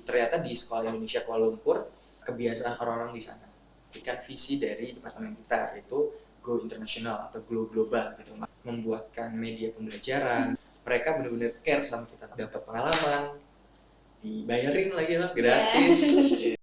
ternyata di Sekolah Indonesia Kuala Lumpur, kebiasaan orang-orang di sana berikan visi dari departemen kita, yaitu Go International atau Go Global gitu, membuatkan media pembelajaran. Mereka benar-benar care sama kita, dapat pengalaman, dibayarin lagi lah, gratis. Yeah.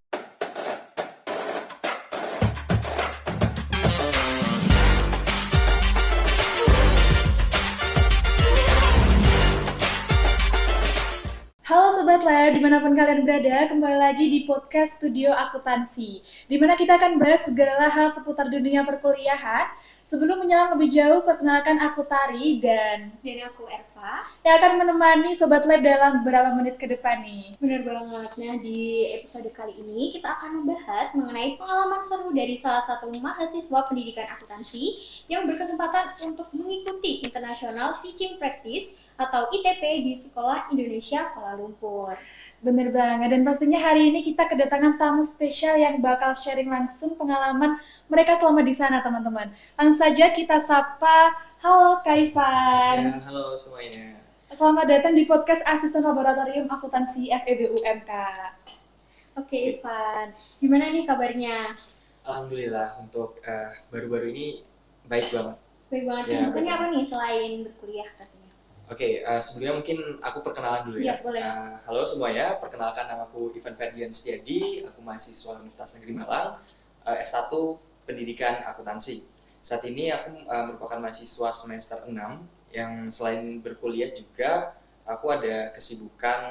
Halo Sobat Lab, dimanapun kalian berada, kembali lagi di podcast Studio Akuntansi, di mana kita akan bahas segala hal seputar dunia perkuliahan. Sebelum menyelam lebih jauh, perkenalkan aku Tari dan aku Erva yang akan menemani Sobat Lab dalam beberapa menit ke depan nih. Benar banget. Nah, di episode kali ini kita akan membahas mengenai pengalaman seru dari salah satu mahasiswa pendidikan akuntansi yang berkesempatan untuk mengikuti International Teaching Practice atau ITP di Sekolah Indonesia Kuala Lumpur. Bener banget, dan pastinya hari ini kita kedatangan tamu spesial yang bakal sharing langsung pengalaman mereka selama di sana, teman-teman. Langsung saja kita sapa, halo Kak Ivan. Ya, halo semuanya. Selamat datang di podcast Asisten Laboratorium Akuntansi FEB UMK. Oke, Ivan, gimana nih kabarnya? Alhamdulillah, untuk baru-baru ini baik banget. Baik banget, Ya, kesibukannya apa nih selain berkuliah katanya? Oke, sebelumnya mungkin aku perkenalan dulu ya. Iya, boleh. Halo semuanya, perkenalkan namaku Ivan Ferdian Setiadi, aku mahasiswa Universitas Negeri Malang, S1 Pendidikan Akuntansi. Saat ini aku merupakan mahasiswa semester 6, yang selain berkuliah juga aku ada kesibukan,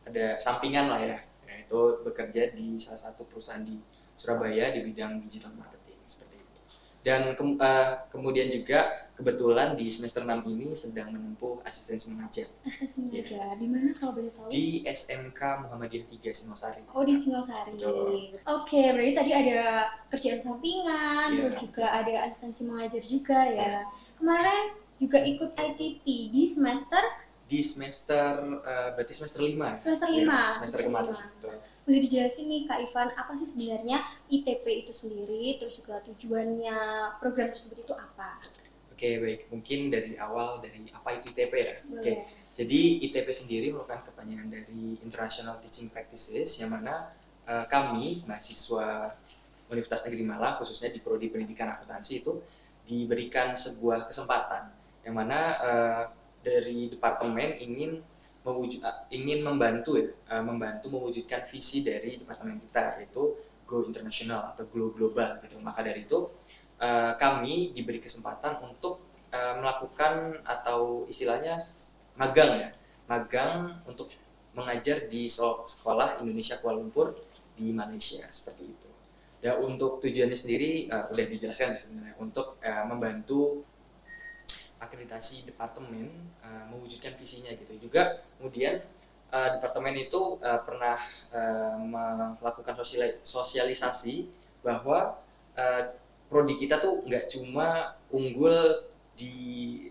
ada sampingan lah ya, yaitu bekerja di salah satu perusahaan di Surabaya di bidang digital marketing, seperti itu. Dan kemudian juga kebetulan di semester 6 ini sedang menempuh asistensi mengajar. Asistensi mengajar, di mana kalau boleh tahu? Di SMK Muhammadiyah 3 Singosari. Oh, di Singosari. Betul. Oke, berarti tadi ada kerjaan sampingan, Iya, terus juga betul. ada asistensi mengajar juga ya. Iya. Kemarin juga ikut ITP di semester Berarti semester 5. Semester Iya, 5. semester kemarin. Betul. Boleh dijelasin nih Kak Ivan, apa sih sebenarnya ITP itu sendiri, terus juga tujuannya program tersebut itu apa? Oke, baik. Mungkin dari awal, dari apa itu ITP ya? Boleh. Oke. Jadi ITP sendiri merupakan kepanjangan dari International Teaching Practices, yang mana kami, mahasiswa Universitas Negeri Malang, khususnya di Prodi Pendidikan Akuntansi itu diberikan sebuah kesempatan, yang mana dari departemen ingin membantu mewujudkan visi dari departemen kita, yaitu Go International atau Go Global gitu. Maka dari itu kami diberi kesempatan untuk melakukan atau istilahnya magang untuk mengajar di Sekolah Indonesia Kuala Lumpur di Malaysia, seperti itu. Ya, untuk tujuannya sendiri udah dijelaskan sebenarnya, untuk membantu akreditasi departemen mewujudkan visinya gitu. Juga kemudian departemen itu pernah melakukan sosialisasi bahwa prodi kita tuh nggak cuma unggul di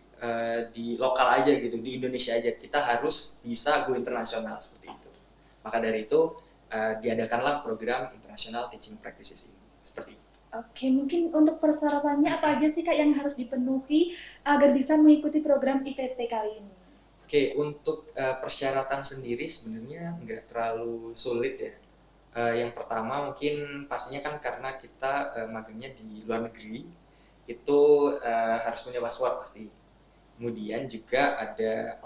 lokal aja gitu, di Indonesia aja, kita harus bisa go internasional, seperti itu. Maka dari itu diadakanlah program International Teaching Practices ini, seperti itu. Oke, mungkin untuk persyaratannya apa aja sih Kak yang harus dipenuhi agar bisa mengikuti program ITT kali ini? Oke, untuk persyaratan sendiri sebenarnya nggak terlalu sulit ya. Yang pertama mungkin pastinya kan karena kita magangnya di luar negeri, itu harus punya paspor pasti. Kemudian juga ada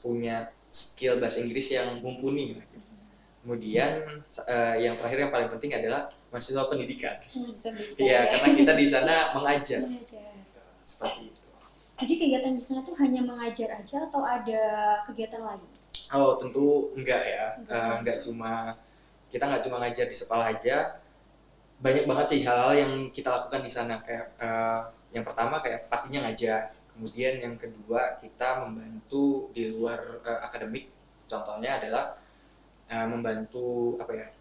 punya skill bahasa Inggris yang mumpuni. Kemudian yang terakhir yang paling penting adalah mahasiswa pendidikan. Iya, karena kita di sana mengajar. Seperti itu. Jadi kegiatan di sana tuh hanya mengajar aja atau ada kegiatan lain? Oh, tentu enggak ya. Kita nggak cuma ngajar di sekolah aja. Banyak banget sih hal-hal yang kita lakukan di sana. Kayak yang pertama kayak pastinya ngajar. Kemudian yang kedua kita membantu di luar akademik. Contohnya adalah membantu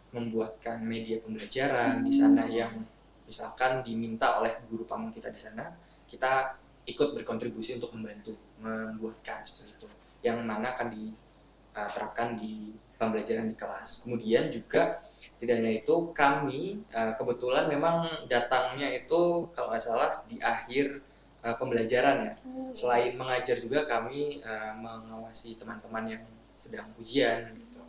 membuatkan media pembelajaran di sana yang misalkan diminta oleh guru paman kita di sana, kita ikut berkontribusi untuk membantu membuatkan seperti itu, yang mana akan diterapkan di pembelajaran di kelas. Kemudian juga tidak hanya itu, kami kebetulan memang datangnya itu kalau nggak salah di akhir pembelajaran ya. Selain mengajar juga kami mengawasi teman-teman yang sedang ujian gitu.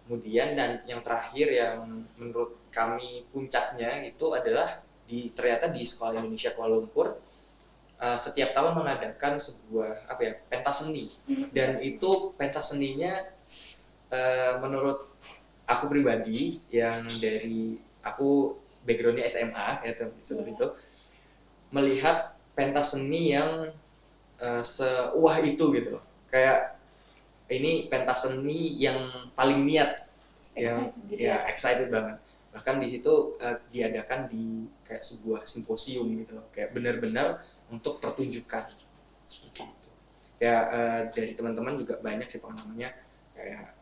Kemudian dan yang terakhir yang menurut kami puncaknya itu adalah ternyata di Sekolah Indonesia Kuala Lumpur setiap tahun mengadakan sebuah pentas seni, dan itu pentas seninya menurut aku pribadi yang dari aku backgroundnya SMA ya seperti itu, melihat pentas seni yang sewah itu gitu loh. Kayak ini pentas seni yang paling niat, yang excited banget. Bahkan di situ diadakan di kayak sebuah simposium gitu loh, kayak benar-benar untuk pertunjukan seperti itu. Ya dari teman-teman juga banyak sih pengalamannya, kayak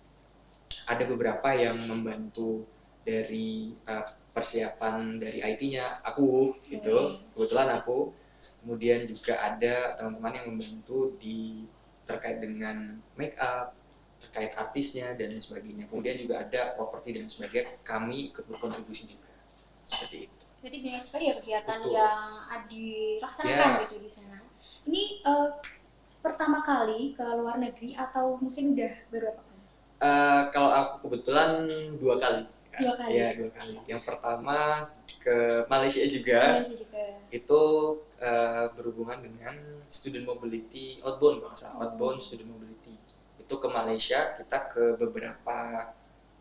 ada beberapa yang membantu dari persiapan dari IT-nya aku gitu, kebetulan aku. Kemudian juga ada teman-teman yang membantu terkait dengan make up, terkait artisnya dan lain sebagainya. Kemudian juga ada properti dan sebagainya, kami ikut berkontribusi juga seperti itu. Berarti banyak sekali ya kegiatan yang dilaksanakan gitu di sana. Ini pertama kali ke luar negeri atau mungkin udah beberapa kali? Kalau aku kebetulan 2 kali. 2 kali? Iya, 2 kali. Yang pertama ke Malaysia juga. Itu berhubungan dengan student mobility outbound, kalau nggak salah, outbound student mobility. Itu ke Malaysia, kita ke beberapa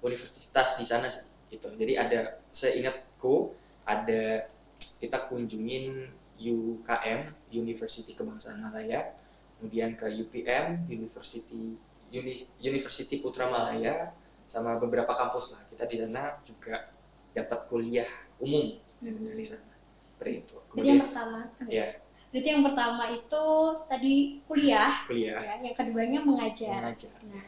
universitas di sana gitu. Jadi ada, seingatku, ada kita kunjungin UKM, University Kebangsaan Malaya, kemudian ke UPM, University Putra Malaya, sama beberapa kampus lah. Kita di sana juga dapat kuliah umum dari sana. Seperti itu. Kemudian yang pertama. Ya. Berarti yang pertama itu tadi kuliah. Ya, yang keduanya mengajar. Nah,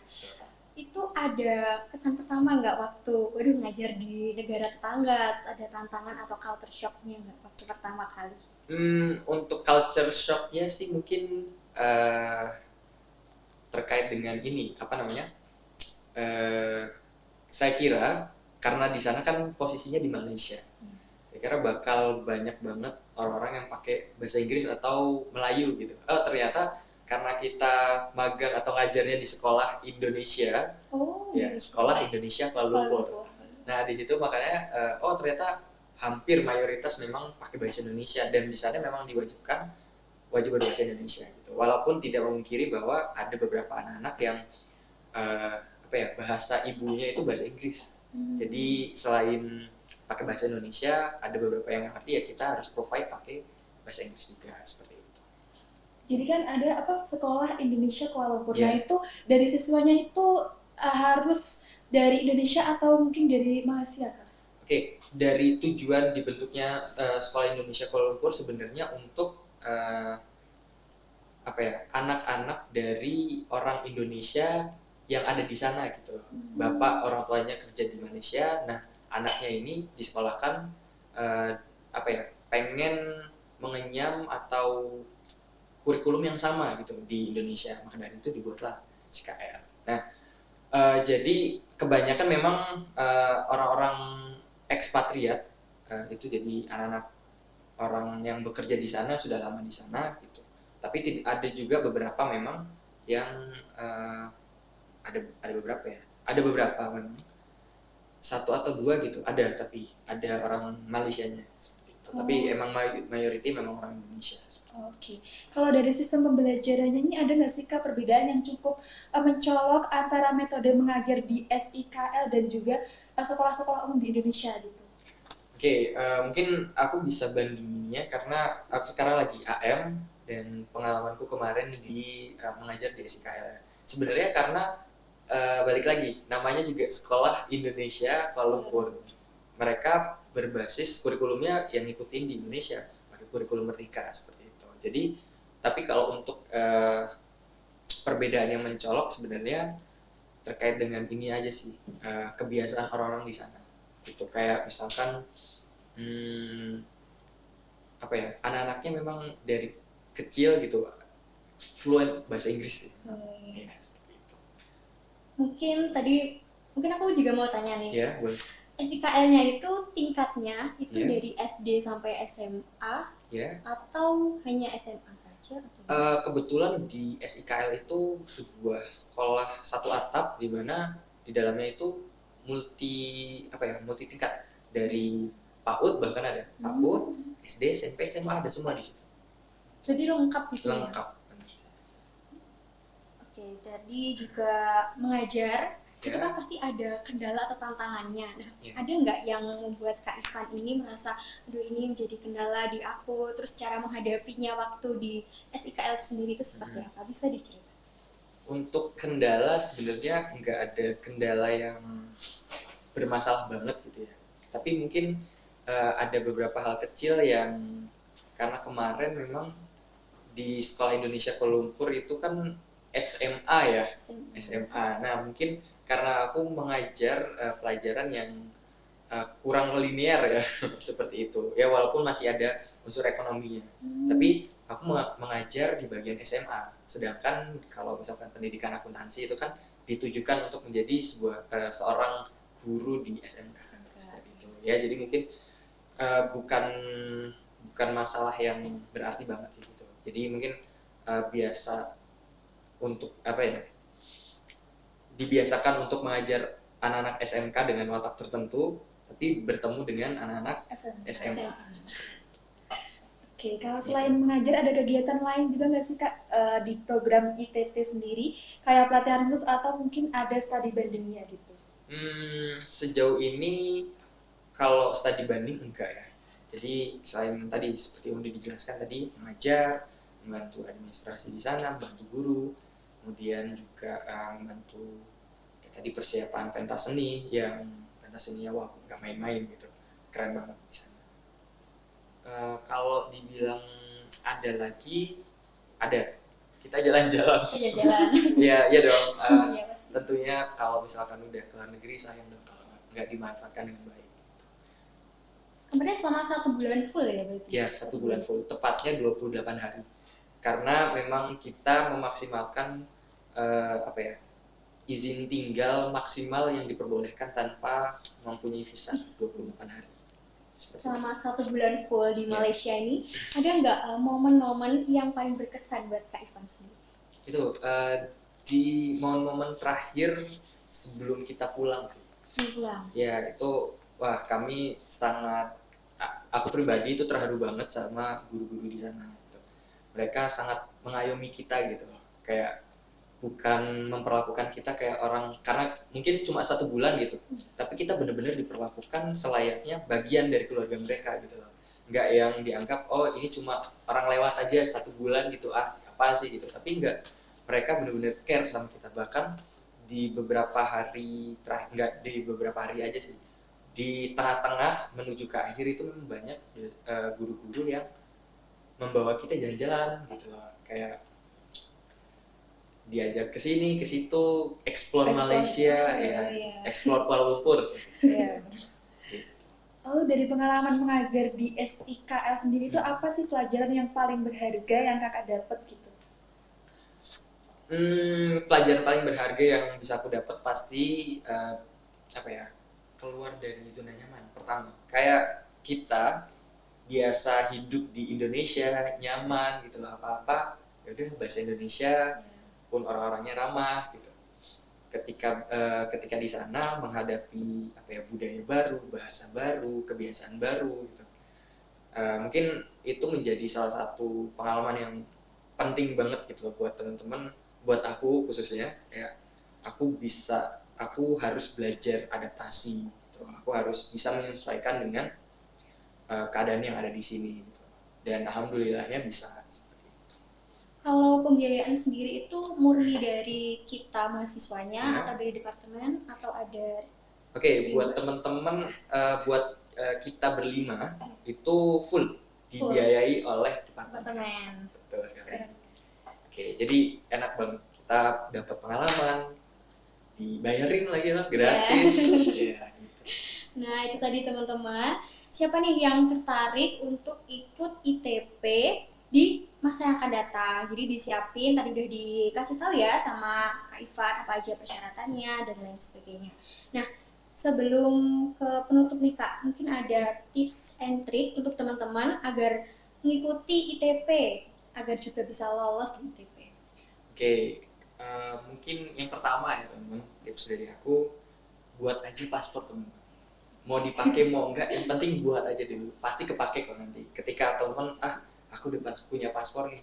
itu ada kesan pertama nggak waktu ngajar di negara tetangga, terus ada tantangan atau culture shock-nya nggak waktu pertama kali? Untuk culture shock-nya sih mungkin terkait dengan ini, saya kira karena di sana kan posisinya di Malaysia, saya kira bakal banyak banget orang-orang yang pakai bahasa Inggris atau Melayu gitu. Ternyata karena kita magang atau ngajarnya di sekolah Indonesia, sekolah Indonesia Kuala Lumpur. Nah di situ makanya ternyata hampir mayoritas memang pakai bahasa Indonesia, dan di sana memang diwajibkan wajib berbahasa Indonesia gitu. Walaupun tidak memungkiri bahwa ada beberapa anak-anak yang bahasa ibunya itu bahasa Inggris. Jadi selain pakai bahasa Indonesia, ada beberapa yang ngerti, ya kita harus provide pakai bahasa Inggris juga, seperti itu. Jadi kan ada sekolah Indonesia Kuala Lumpur. Nah itu dari siswanya itu harus dari Indonesia atau mungkin dari Malaysia kan? Oke, dari tujuan dibentuknya sekolah Indonesia Kuala Lumpur sebenarnya untuk anak-anak dari orang Indonesia yang ada di sana gitu. Bapak orang tuanya kerja di Malaysia, nah anaknya ini disekolahkan pengen mengenyam atau kurikulum yang sama gitu di Indonesia, maka dari itu dibuatlah SKL. Nah jadi kebanyakan memang orang-orang ekspatriat itu jadi anak-anak orang yang bekerja di sana, sudah lama di sana gitu. Tapi ada juga beberapa memang yang ada beberapa memang 1 atau 2 gitu ada, tapi ada orang Malaysianya seperti itu. Tapi emang mayoriti memang orang Indonesia. Oke. Kalau dari sistem pembelajarannya ini ada nggak sih Kak perbedaan yang cukup mencolok antara metode mengajar di SIKL dan juga sekolah-sekolah umum di Indonesia gitu? Oke, mungkin aku bisa bandinginnya karena aku sekarang lagi AM dan pengalamanku kemarin mengajar di SIKL. Sebenarnya karena balik lagi, namanya juga Sekolah Indonesia Kuala Lumpur. Mereka berbasis kurikulumnya yang ngikutin di Indonesia, pakai kurikulum Merdeka seperti itu. Jadi, tapi kalau untuk perbedaan yang mencolok sebenarnya terkait dengan ini aja sih, kebiasaan orang-orang di sana. Gitu, kayak misalkan anak-anaknya memang dari kecil gitu fluent bahasa Inggris sih. Ya, seperti itu. Mungkin aku juga mau tanya nih. Ya, boleh. SIKL-nya itu tingkatnya itu dari SD sampai SMA atau hanya SMA saja? Kebetulan di SIKL itu sebuah sekolah satu atap di mana di dalamnya itu multi tingkat, dari PAUD bahkan ada PAUD, SD, SMP, SMA ada semua di situ. Jadi lengkap gitu ya? Lengkap. Oke, jadi juga mengajar itu Ya. kan pasti ada kendala atau tantangannya. Nah, Ya. ada nggak yang membuat Kak Ivan ini merasa, aduh ini menjadi kendala di aku, terus cara menghadapinya waktu di SIKL sendiri itu seperti apa? Bisa diceritakan? Untuk kendala sebenarnya nggak ada kendala yang bermasalah banget gitu ya. Tapi mungkin ada beberapa hal kecil yang karena kemarin memang di Sekolah Indonesia Kuala Lumpur itu kan SMA ya, SMA. Nah mungkin karena aku mengajar pelajaran yang kurang linear ya seperti itu. Ya walaupun masih ada unsur ekonominya, tapi aku mengajar di bagian SMA. Sedangkan kalau misalkan pendidikan akuntansi itu kan ditujukan untuk menjadi seorang guru di SMK seperti itu. Ya jadi mungkin bukan masalah yang berarti banget sih gitu. Jadi mungkin biasa untuk dibiasakan untuk mengajar anak-anak SMK dengan watak tertentu, tapi bertemu dengan anak-anak SMA. Oke, kalau selain mengajar ada kegiatan lain juga nggak sih Kak di program ITT sendiri, kayak pelatihan khusus atau mungkin ada studi bandingnya gitu? Sejauh ini kalau studi banding enggak ya. Jadi selain tadi seperti yang udah dijelaskan tadi, mengajar, membantu administrasi di sana, membantu guru, kemudian juga membantu tadi persiapan pentas seni, yang pentas seninya wah nggak main-main gitu, keren banget di sana. Kalau dibilang ada lagi, ada, kita jalan-jalan. Jalan-jalan. Iya dong. Iya, pasti. Tentunya kalau misalkan udah ke luar negeri sayang dong kalau nggak dimanfaatkan dengan baik. Kemarin selama 1 bulan full ya berarti? Ya, 1 bulan full, tepatnya 28 hari. Karena memang kita memaksimalkan izin tinggal maksimal yang diperbolehkan tanpa mempunyai visa 28 hari. Selama 1 bulan full di Ya. Malaysia ini, ada nggak momen-momen yang paling berkesan buat Kak Ivan sendiri? Itu di momen-momen terakhir sebelum kita pulang sih. Pulang. Ya, itu wah kami sangat, aku pribadi itu terharu banget sama guru-guru di sana gitu. Mereka sangat mengayomi kita gitu loh, kayak bukan memperlakukan kita kayak orang, karena mungkin cuma 1 bulan gitu, tapi kita benar-benar diperlakukan selayaknya bagian dari keluarga mereka gitu loh. Nggak yang dianggap oh ini cuma orang lewat aja 1 bulan gitu, apa sih gitu, tapi enggak, mereka benar-benar care sama kita. Bahkan di beberapa hari terakhir, nggak di beberapa hari aja sih, di tengah-tengah menuju ke akhir itu memang banyak guru-guru yang membawa kita jalan-jalan gitu loh, kayak diajak ke sini ke situ, explore Malaysia, ya, explore Kuala Lumpur. Iya. Lalu dari pengalaman mengajar di SIKL sendiri itu apa sih pelajaran yang paling berharga yang Kakak dapat gitu? Pelajaran paling berharga yang bisa aku dapat pasti keluar dari zona nyaman. Pertama, kayak kita biasa hidup di Indonesia nyaman gitu loh, apa-apa ya udah bahasa Indonesia, pun orang-orangnya ramah gitu. Ketika di sana menghadapi budaya baru, bahasa baru, kebiasaan baru gitu. Mungkin itu menjadi salah satu pengalaman yang penting banget gitu loh buat teman-teman, buat aku khususnya, kayak aku harus belajar adaptasi gitu. Aku harus bisa menyesuaikan dengan keadaan yang ada di sini gitu. Dan alhamdulillahnya bisa. Kalau pembiayaan sendiri itu murni dari kita mahasiswanya atau dari departemen atau ada? Oke, buat teman-teman, buat kita berlima itu full dibiayai oleh departemen. Betul sekali. Oke, jadi enak banget, kita dapat pengalaman, dibayarin lagi lah gratis. Yeah. Nah itu tadi teman-teman, siapa nih yang tertarik untuk ikut ITP di masa yang akan datang? Jadi disiapin, tadi udah dikasih tahu ya sama Kak Ivan apa aja persyaratannya dan lain sebagainya. Nah sebelum ke penutup nih Kak, mungkin ada tips and trick untuk teman-teman agar mengikuti ITP agar juga bisa lolos di ITP. Oke, mungkin yang pertama ya teman-teman, tips dari aku, buat aja paspor teman-teman. Mau dipakai mau enggak, yang penting buat aja dulu. Pasti kepake kok nanti. Ketika teman-teman, aku udah punya paspor nih,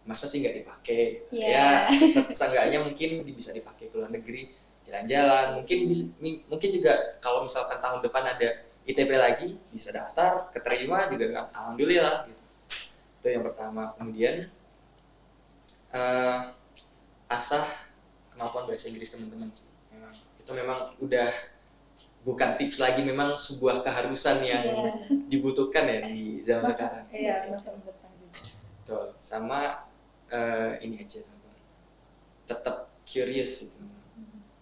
masa sih nggak dipakai? Yeah. Ya, seenggaknya mungkin bisa dipakai ke luar negeri, jalan-jalan. Mungkin juga kalau misalkan tahun depan ada ITB lagi, bisa daftar, keterima juga kan, alhamdulillah. Gitu. Itu yang pertama. Kemudian asah kemampuan bahasa Inggris teman-teman sih. Itu memang udah bukan tips lagi, memang sebuah keharusan yang dibutuhkan ya di zaman sekarang. Iya, masa depan. Betul. Sama ini aja teman-teman. Tetap curious gitu.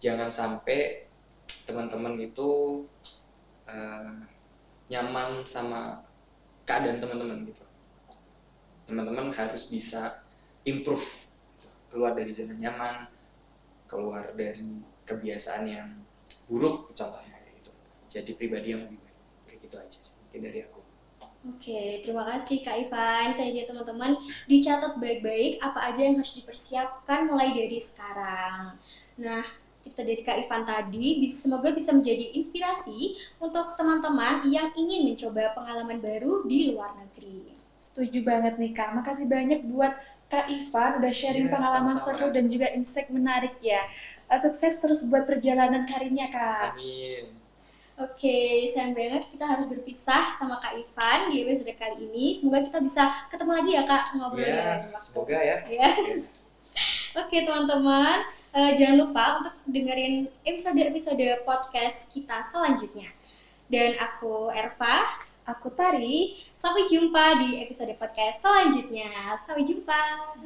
Jangan sampai teman-teman itu nyaman sama keadaan teman-teman gitu. Teman-teman harus bisa improve, gitu. Keluar dari zona nyaman, keluar dari kebiasaan yang buruk contohnya. Jadi pribadi yang lebih baik. Kayak gitu aja sih, mungkin dari aku. Oke, terima kasih Kak Ivan. Tadi dia teman-teman dicatat baik-baik apa aja yang harus dipersiapkan mulai dari sekarang. Nah, cerita dari Kak Ivan tadi semoga bisa menjadi inspirasi untuk teman-teman yang ingin mencoba pengalaman baru di luar negeri. Setuju banget nih Kak. Makasih banyak buat Kak Ivan udah sharing pengalaman seru dan juga insight menarik ya. Sukses terus buat perjalanan karirnya Kak. Amin. Oke, sayang banget kita harus berpisah sama Kak Ivan di episode kali ini. Semoga kita bisa ketemu lagi ya Kak, ngobrol di lain waktu. Semoga ya. Oke teman-teman, jangan lupa untuk dengerin episode-episode podcast kita selanjutnya. Dan aku Erva, aku Tari. sampai jumpa di episode podcast selanjutnya. Sampai jumpa.